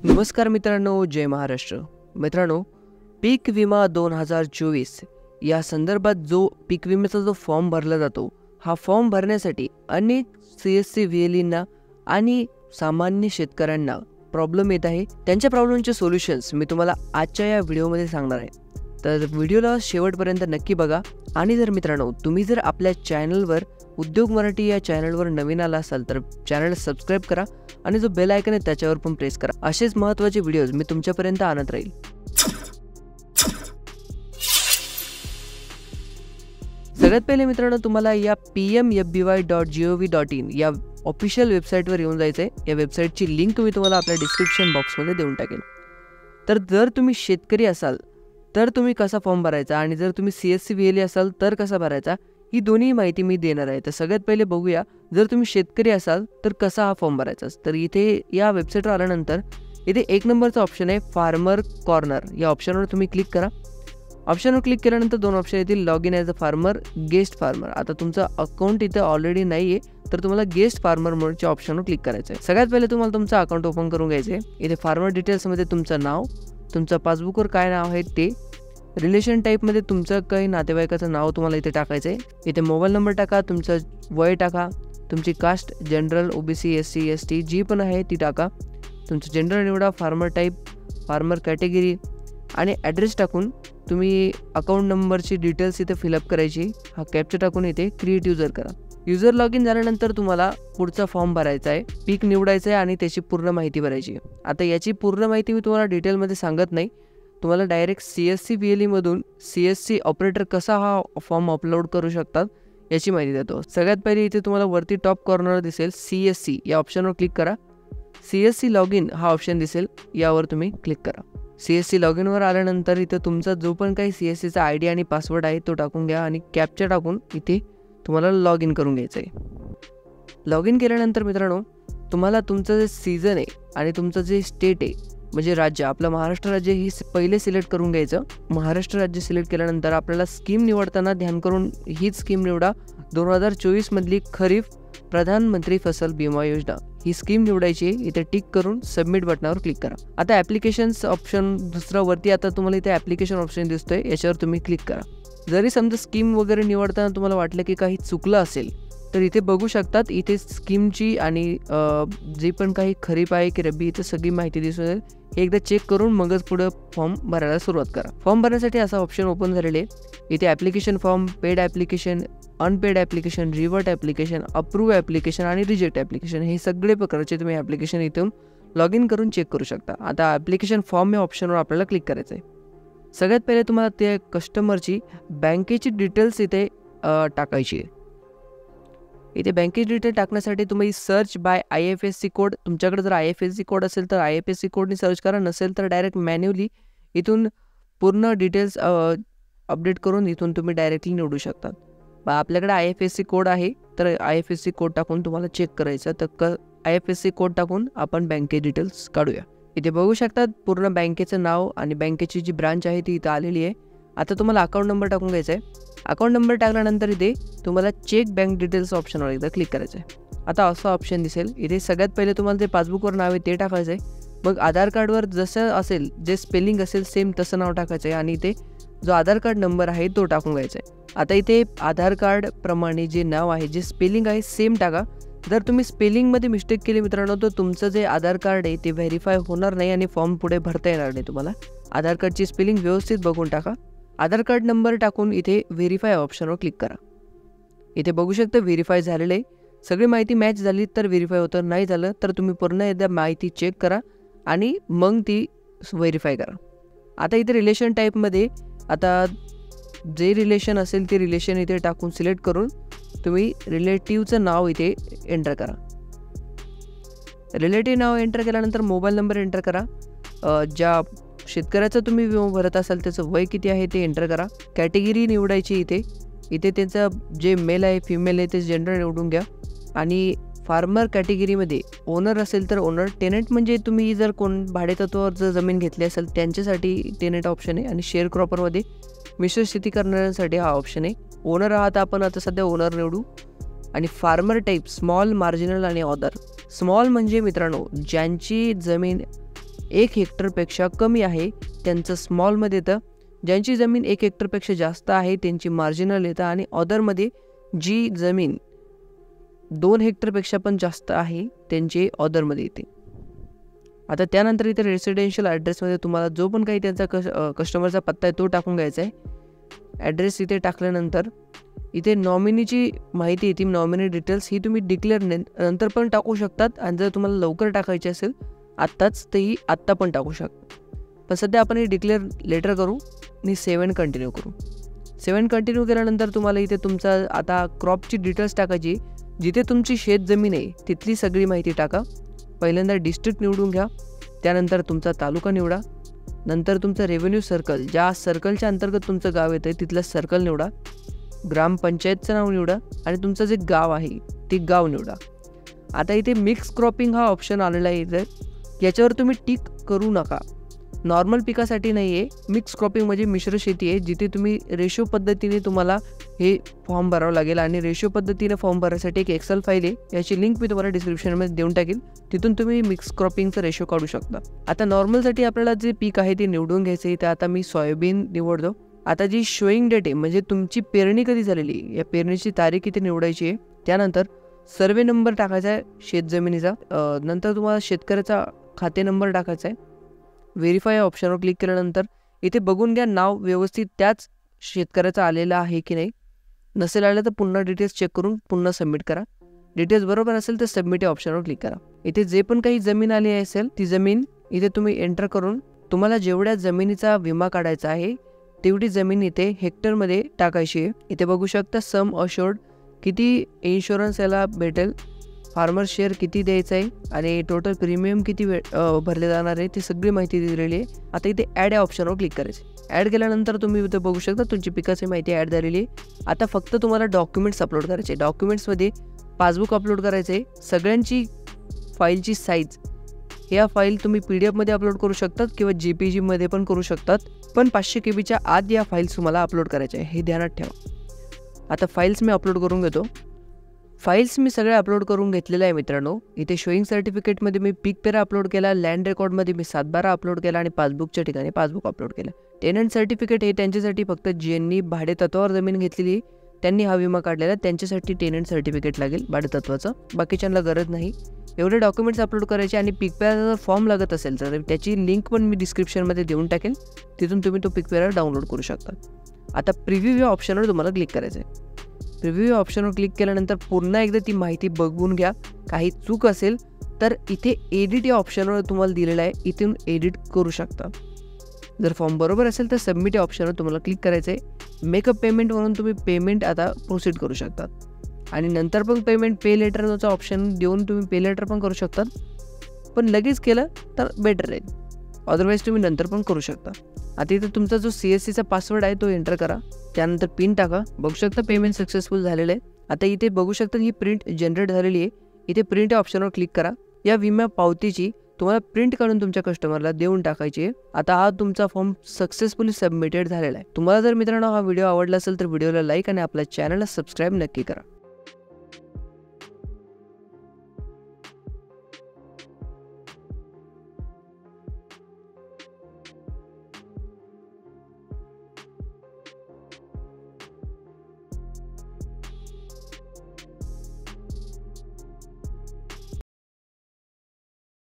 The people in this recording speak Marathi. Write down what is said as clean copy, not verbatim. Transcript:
नमस्कार मित्रांनो, जय महाराष्ट्र. मित्रांनो, पीक विमा 2024 या संदर्भात जो पीक विम्याचा जो फॉर्म भरला जातो, हा फॉर्म भरण्यासाठी अनेक CSC VLEंना आणि सामान्य शेतकऱ्यांना प्रॉब्लेम येत आहे. त्यांच्या प्रॉब्लेमचे सोल्युशन्स मी तुम्हाला आजच्या या व्हिडिओमध्ये सांगणार आहे. तर व्हिडिओला शेवटपर्यंत नक्की बघा. आणि जर मित्रांनो तुम्ही जर आपल्या चॅनलवर उद्योग मराठी या चॅनलवर नवीन आला असाल तर चॅनलला सबस्क्राईब करा आणि जो बेल आयकन आहे त्याच्यावर पण प्रेस करा. असेच महत्त्वाचे व्हिडिओज मी तुमच्यापर्यंत आणत राहील. सगळ्यात पहिले मित्रांनो तुम्हाला या pmfby.gov.in या ऑफिशियल वेबसाईटवर येऊन जायचं आहे. या वेबसाईटची लिंक मी तुम्हाला आपल्या डिस्क्रिप्शन बॉक्समध्ये देऊन टाकेन. तर जर तुम्ही शेतकरी असाल तर तुम्ही कसा फॉर्म भरायचा आणि जर तुम्ही CSC VLE असाल तर कसा भरायचा, ही दोन्ही माहिती मी देणार आहे. तर सगळ्यात पहिले बघूया, जर तुम्ही शेतकरी असाल तर कसा हा फॉर्म भरायचा. तर इथे या वेबसाईटवर आल्यानंतर इथे 1 नंबरचा ऑप्शन आहे फार्मर कॉर्नर. या ऑप्शनवर तुम्ही क्लिक करा. ऑप्शनवर क्लिक केल्यानंतर 2 ऑप्शन येतील, log in as a farmer, guest farmer. आता तुमचं अकाउंट इथं ऑलरेडी नाही आहे तर तुम्हाला गेस्ट फार्मर मोडच्या ऑप्शनवर क्लिक करायचं आहे. सगळ्यात पहिले तुम्हाला तुमचं अकाउंट ओपन करून घ्यायचं आहे. इथे फार्मर डिटेल्समध्ये तुमचं नाव, तुमचं पासबुकवर काय नाव आहे ते, रिलेशन टाईपमध्ये तुमचं काही नातेवाईकाचं नाव तुम्हाला इथे टाकायचं आहे. इथे मोबाईल नंबर टाका, तुमचं वय टाका, तुमची caste general, OBC, SC, ST जी पण आहे ती टाका, तुमचं जेंडर निवडा, फार्मर टाईप, फार्मर कॅटेगरी आणि ॲड्रेस टाकून तुम्ही अकाउंट नंबरची डिटेल्स इथे फिलअप करायची. हा कॅप्चा टाकून इथे क्रिएट युजर करा. युजर लॉग इन झाल्यानंतर तुम्हाला पुढचा फॉर्म भरायचा आहे, पीक निवडायचं आहे आणि त्याची पूर्ण माहिती भरायची. आता याची पूर्ण माहिती मी तुम्हाला डिटेलमध्ये सांगत नाही, तुम्हाला डायरेक्ट CSC VLE मधून CSC ऑपरेटर कसा हा फॉर्म अपलोड करू शकतात याची माहिती देतो. सगळ्यात पहिले इथे तुम्हाला वरती टॉप कॉर्नर दिसेल CSC, या ऑप्शनवर क्लिक करा. CSC लॉग इन हा ऑप्शन दिसेल, यावर तुम्ही क्लिक करा. CSC लॉग इनवर आल्यानंतर इथं तुमचा जो पण काही CSCचा ID आणि पासवर्ड आहे तो टाकून घ्या आणि कॅप्चा टाकून इथे तुम्हाला लॉग इन करून घ्यायचं आहे. लॉग इन केल्यानंतर मित्रांनो तुम्हाला तुमचं जे सीझन आहे आणि तुमचं जे स्टेट आहे म्हणजे राज्य, आपलं महाराष्ट्र राज्य ही पहिले सिलेक्ट करून घ्यायचं. महाराष्ट्र राज्य सिलेक्ट केल्यानंतर आपल्याला स्कीम निवडताना ध्यान करून हीच स्कीम निवडा. 2024 मधली खरीप प्रधानमंत्री फसल विमा योजना ही स्कीम निवडायची. इथे टिक करून सबमिट बटनावर क्लिक करा. आता ॲप्लिकेशन्स ऑप्शन दुसरा वरती आता तुम्हाला इथे ॲप्लिकेशन ऑप्शन दिसतोय, याच्यावर तुम्ही क्लिक करा. जरी समजा स्कीम वगैरे निवडताना तुम्हाला वाटलं की काही चुकलं असेल तर इथे बघू शकतात, इथे स्कीमची आणि जे पण काही खरीप आहे की रब्बी इथे सगळी माहिती दिसून येईल. हे एकदा चेक करून मगच पुढे फॉर्म भरायला सुरुवात करा. फॉर्म भरण्यासाठी असा ऑप्शन ओपन झालेले इथे application form, paid application, unpaid application, revert application, approve application आणि रिजेक्ट ॲप्लिकेशन हे सगळे प्रकारचे तुम्ही ॲप्लिकेशन इथून लॉग इन करून चेक करू शकता. आता ॲप्लिकेशन फॉर्म या ऑप्शनवर आपल्याला क्लिक करायचं आहे. सगळ्यात पहिले तुम्हाला ते कस्टमरची बँकेची डिटेल्स इथे टाकायची आहे. इथे बँकेची डिटेल टाकण्यासाठी तुम्ही सर्च बाय IFSC कोड, तुमच्याकडे जर IFSC कोड असेल तर IFSC कोडनी सर्च करा, नसेल तर डायरेक्ट मॅन्युअली इथून पूर्ण डिटेल्स अपडेट करून इथून तुम्ही डायरेक्टली निवडू शकतात. आपल्याकडे IFSC कोड आहे तर IFSC कोड टाकून तुम्हाला चेक करायचं. तर IFSC कोड टाकून आपण बँके डिटेल्स काढूया. इथे बघू शकतात पूर्ण बँकेचं नाव आणि बँकेची जी ब्रांच आहे ती इथं आलेली आहे. आता तुम्हाला अकाउंट नंबर टाकून घ्यायचा आहे. अकाउंट नंबर टाकल्यानंतर इथे तुम्हाला चेक बँक डिटेल्स ऑप्शनवर एकदा क्लिक करायचं आहे. आता असं ऑप्शन दिसेल. इथे सगळ्यात पहिले तुम्हाला जे पासबुकवर नाव आहे ते टाकायचं आहे. मग आधार कार्डवर जसं असेल, जे स्पेलिंग असेल सेम तसं नाव टाकायचं आहे आणि इथे जो आधार कार्ड नंबर आहे तो टाकून घ्यायचा आहे. आता इथे आधार कार्ड प्रमाणे जे नाव आहे, जे स्पेलिंग आहे सेम टाका. जर तुम्ही स्पेलिंगमध्ये मिस्टेक केली मित्रांनो तर तुमचं जे आधार कार्ड आहे ते व्हेरीफाय होणार नाही आणि फॉर्म पुढे भरता येणार नाही तुम्हाला. आधार कार्डची स्पेलिंग व्यवस्थित बघून टाका. आधार कार्ड नंबर टाकून इथे व्हेरीफाय ऑप्शनवर क्लिक करा. इथे बघू शकता व्हेरीफाय झालेलं आहे. सगळी माहिती मॅच झाली तर व्हेरीफाय होतं, नाही झालं तर तुम्ही पूर्ण एकदा माहिती चेक करा आणि मग ती व्हेरीफाय करा. आता इथे रिलेशन टाईपमध्ये आता जे रिलेशन असेल ते रिलेशन इथे टाकून सिलेक्ट करून तुम्ही रिलेटिव्हचं नाव इथे एंटर करा. रिलेटिव्ह नाव एंटर केल्यानंतर मोबाईल नंबर एंटर करा. ज्या शेतकऱ्याचं तुम्ही विमा भरत असाल त्याचं वय किती आहे ते एंटर करा. कॅटेगरी निवडायची इथे त्यांचं जे मेल आहे फिमेल आहे ते जेंडर निवडून घ्या. आणि फार्मर कॅटेगरीमध्ये ओनर असेल तर ओनर, टेनंट म्हणजे तुम्ही जर कोण भाडेतत्वावर जर जमीन घेतली असेल त्यांच्यासाठी टेनंट ऑप्शन आहे. आणि शेअर क्रॉपरमध्ये मिश्र शेती करणाऱ्यांसाठी हा ऑप्शन आहे. ओनर आहात आपण आता सध्या ओनर निवडू. आणि फार्मर टाईप स्मॉल, मार्जिनल आणि अदर. स्मॉल म्हणजे मित्रांनो ज्यांची जमीन 1 हेक्टरपेक्षा कमी आहे त्यांचं स्मॉलमध्ये येतं. ज्यांची जमीन 1 हेक्टरपेक्षा जास्त आहे त्यांची मार्जिनल येतं आणि ऑदरमध्ये जी जमीन 2 हेक्टरपेक्षा पण जास्त आहे त्यांची ऑदरमध्ये येते. आता त्यानंतर इथे रेसिडेन्शियल ॲड्रेसमध्ये तुम्हाला जो पण काही त्यांचा कस्टमरचा पत्ता आहे तो टाकून घ्यायचा आहे. ॲड्रेस इथे टाकल्यानंतर इथे नॉमिनीची माहिती येते, नॉमिनी डिटेल्स ही तुम्ही डिक्लेअर नंतर पण टाकू शकतात आणि जर तुम्हाला लवकर टाकायची असेल आत्ताच तर ही आत्ता पण टाकू शकता. पण सध्या आपण हे डिक्लेअर लेटर करू आणि सेव्ह अँड कंटिन्यू करू. सेव्ह अँड कंटिन्यू केल्यानंतर तुम्हाला इथे तुमचा आता क्रॉपची डिटेल्स टाकायची. जिथे तुमची शेत जमीन आहे तिथली सगळी माहिती टाका. पहिल्यांदा डिस्ट्रिक्ट निवडून घ्या, त्यानंतर तुमचा तालुका निवडा, नंतर तुमचं रेव्हेन्यू सर्कल, ज्या सर्कलच्या अंतर्गत तुमचं गाव येतं तिथलं सर्कल निवडा, ग्रामपंचायतचं नाव निवडा आणि तुमचं जे गाव आहे ते गाव निवडा. आता इथे मिक्स क्रॉपिंग हा ऑप्शन आलेला आहे. इथे याच्यावर तुम्ही टिक करू नका. नॉर्मल पिकासाठी नाही आहे, मिक्स क्रॉपिंग म्हणजे मिश्र शेती आहे, जिथे तुम्ही रेशो पद्धतीने तुम्हाला हे फॉर्म भरावं लागेल. आणि रेशो पद्धतीने फॉर्म भरण्यासाठी एक एक्सेल फाईल आहे, याची लिंक मी तुम्हाला डिस्क्रिप्शनमध्ये देऊन टाकेल. तिथून तुम्ही मिक्स क्रॉपिंगचं रेशो काढू शकता. आता नॉर्मलसाठी आपल्याला जे पीक आहे ते निवडून घ्यायचं आहे. तर आता मी सोयाबीन निवडतो. आता जी शोईंग डेट आहे म्हणजे तुमची पेरणी कधी झालेली आहे या पेरणीची तारीख इथे निवडायची आहे. त्यानंतर सर्वे नंबर टाकायचा आहे शेतजमिनीचा. नंतर तुम्हाला शेतकऱ्याचा खाते नंबर टाकायचा आहे. व्हेरीफाय ऑप्शनवर क्लिक केल्यानंतर इथे बघून घ्या नाव व्यवस्थित त्याच शेतकऱ्याचं आलेलं आहे की नाही. नसेल आलं तर पुन्हा डिटेल्स चेक करून पुन्हा सबमिट करा. डिटेल्स बरोबर असेल तर सबमिट या ऑप्शनवर क्लिक करा. इथे जे पण काही जमीन आली असेल ती जमीन इथे तुम्ही एंटर करून तुम्हाला जेवढ्या जमिनीचा विमा काढायचा आहे तेवढी जमीन इथे हेक्टरमध्ये टाकायची आहे. इथे बघू शकता सम अशोर्ड, किती इन्शुरन्स याला भेटेल, फार्मर शेअर किती द्यायचं आहे आणि टोटल प्रीमियम किती भरले जाणार आहे ती सगळी माहिती दिलेली आहे. आता इथे ॲड या ऑप्शनवर क्लिक करायचं. ॲड केल्यानंतर तुम्ही इथे बघू शकता तुमची पिकाची माहिती ॲड झालेली आहे. आता फक्त तुम्हाला डॉक्युमेंट्स अपलोड करायचे. डॉक्युमेंट्समध्ये पासबुक अपलोड करायचं आहे. सगळ्यांची फाईलची साईज, ह्या फाईल तुम्ही PDF मध्ये अपलोड करू शकतात किंवा JPG मध्ये पण करू शकतात, पण 500 KB आत या फाईल्स तुम्हाला अपलोड करायच्या आहे, हे ध्यानात ठेवा. आता फाईल्स मी अपलोड करून घेतो. फाईल्स मी सगळ्या अपलोड करून घेतलेल्या आहे मित्रांनो. इथे शोईंग सर्टिफिकेटमध्ये मी पीक पेरा अपलोड केला, लँड रेकॉर्डमध्ये मी 7/12 अपलोड केला आणि पासबुकच्या ठिकाणी पासबुक अपलोड केला. टेनंट सर्टिफिकेट हे त्यांच्यासाठी फक्त ज्यांनी भाडे तत्वावर जमीन घेतलेली त्यांनी हा विमा काढलेला, त्यांच्यासाठी टेनंट सर्टिफिकेट लागेल भाडे तत्वाचं, बाकीच्यांना गरज नाही. एवढे डॉक्युमेंट्स अपलोड करायचे आणि पीक पेराचा जर फॉर्म लागत असेल तर त्याची लिंक पण मी डिस्क्रिप्शनमध्ये देऊन टाकेल, तिथून तुम्ही तो पीक पेरा डाउनलोड करू शकता. आता प्रिव्ह्यू या ऑप्शनवर तुम्हाला क्लिक करायचं आहे. प्रिव्ह्यू या ऑप्शनवर क्लिक केल्यानंतर पुन्हा एकदा ती माहिती बघून घ्या. काही चूक असेल तर इथे एडिट या ऑप्शनवर तुम्हाला दिलेलं आहे, इथून एडिट करू शकता. जर फॉर्म बरोबर असेल तर सबमिट या ऑप्शनवर तुम्हाला क्लिक करायचं आहे. मेकअप पेमेंट म्हणून तुम्ही पेमेंट आता प्रोसीड करू शकतात आणि नंतर पण पेमेंट पे लेटरचा ऑप्शन देऊन तुम्ही पे लेटर पण करू शकतात, पण लगेच केलं तर बेटर राहील. अदरवाईज तुम्ही नंतर पण करू शकता. आता इथे तुमचा जो CSCचा पासवर्ड आहे तो एंटर करा, त्यानंतर पिन टाका. बघू शकता पेमेंट सक्सेसफुल झालेलं आहे. आता इथे बघू शकता ही प्रिंट जनरेट झालेली आहे. इथे प्रिंट या ऑप्शनवर क्लिक करा. या विमा पावतीची तुम्हाला प्रिंट काढून तुमच्या कस्टमरला देऊन टाकायची आहे. आता हा तुमचा फॉर्म सक्सेसफुली सबमिटेड झालेला आहे. तुम्हाला जर मित्रांनो हा व्हिडिओ आवडला असेल तर व्हिडिओला लाईक आणि आपल्या चॅनलला सबस्क्राईब नक्की करा.